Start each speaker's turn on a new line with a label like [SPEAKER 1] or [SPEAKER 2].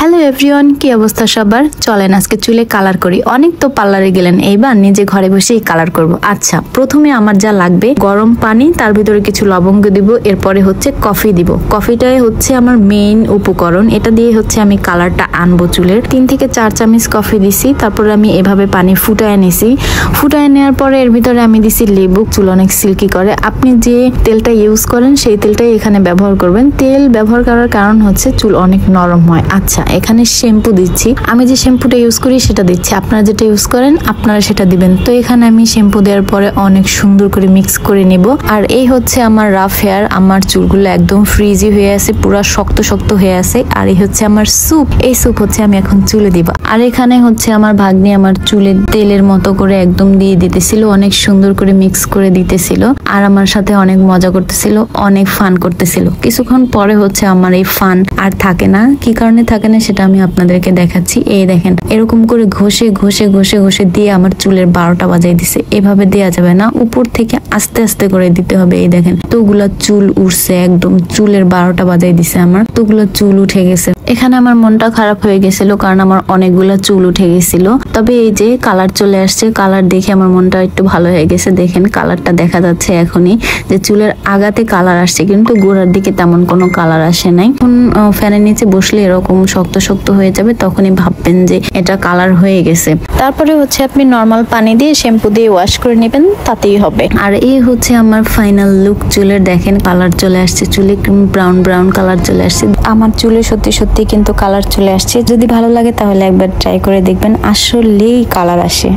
[SPEAKER 1] Hello everyone, কি অবস্থা সবার? চলেন আজকে চুলে কালার করি। অনেক তো পার্লারে গেলেন, এইবার নিজে ঘরে বসেই কালার করব। আচ্ছা, প্রথমে আমার যা লাগবে গরম পানি, তার ভিতরে কিছু লবঙ্গ দিব, এরপরে হচ্ছে কফি দিব। কফিটাই হচ্ছে আমার মেইন উপকরণ, এটা দিয়ে হচ্ছে আমি কালারটা আনবো চুলের। 3 থেকে 4 চামচ কফি দিছি, তারপরে আমি এভাবে পানি ফুটায় নিছি। ফুটায় নেওয়ার পরে এর ভিতরে আমি দিছি লেবু, চুল অনেক সিল্কি করে। আপনি যে তেলটা ইউজ করেন সেই তেলটাই এখানে ব্যবহার করবেন। তেল ব্যবহার করার কারণ হচ্ছে চুল অনেক নরম হয়। আচ্ছা, এখানে শ্যাম্পু দিচ্ছি, আমি যে শ্যাম্পুটা ইউজ করি সেটা দিচ্ছি, আপনারা যেটা ইউজ করেন আপনারা সেটা দিবেন। তো এখানে আমি শ্যাম্পু দেওয়ার পরে অনেক সুন্দর করে মিক্স করে নিব। আর এই হচ্ছে আমার রাফ হেয়ার, আমার চুলগুলো একদম ফ্রিজি হয়ে আছে, পুরো শক্ত শক্ত হয়ে আছে। আর এই হচ্ছে আমার স্যুপ, এই স্যুপ হচ্ছে আমি এখন চুলে দিব। আর এখানে হচ্ছে আমার ভাগ্নি আমার চুলে তেলের মতো করে একদম দিয়ে দিতেছিল, অনেক সুন্দর করে মিক্স করে দিতেছিল, আর আমার সাথে অনেক মজা করতেছিল, অনেক ফান করতেছিল। কিছুক্ষণ পরে হচ্ছে আমার এই ফান আর থাকে না। কি কারণে থাকে না সেটা আমি আপনাদেরকে দেখাচ্ছি। এই দেখেন, এরকম করে ঘষে ঘষে ঘষে ঘষে দিয়ে আমার চুলের 12টা বাজাই দিছে। এভাবে দেয়া যাবে না, উপর থেকে আস্তে আস্তে করে দিতে হবে। এই দেখেন, তোগুলা চুল উঠছে, একদম চুলের 12টা বাজাই দিছে আমার, তোগুলা চুল উঠে গেছে। এখানে আমার মনটা খারাপ হয়ে গেছিল, কারণ আমার অনেকগুলা চুল উঠে গেছিল। তবে এই যে কালার চলে আসছে, কালার দেখে আমার মনটা একটু ভালো হয়ে গেছে। দেখেন কালারটা দেখা যাচ্ছে এখনই, যে চুলের আগাতে কালার আসছে, কিন্তু গোড়ার দিকে তেমন কোনো কালার আসে নাই। ফ্যানের নিচে বসলে এরকম শক্ত শক্ত হয়ে যাবে, তখনই ভাববেন যে এটা কালার হয়ে গেছে। তারপরে হচ্ছে আপনি নর্মাল পানি দিয়ে শ্যাম্পু দিয়ে ওয়াশ করে নেবেন, তাতেই হবে। আর এই হচ্ছে আমার ফাইনাল লুক চুলের। দেখেন কালার চলে আসছে, চুলে ব্রাউন ব্রাউন কালার চলে আসছে। আমার চুলে সত্যি সত্যি কিন্তু কালার চলে আসছে। যদি ভালো লাগে তাহলে একবার ট্রাই করে দেখবেন, আসলেই কালার আসে।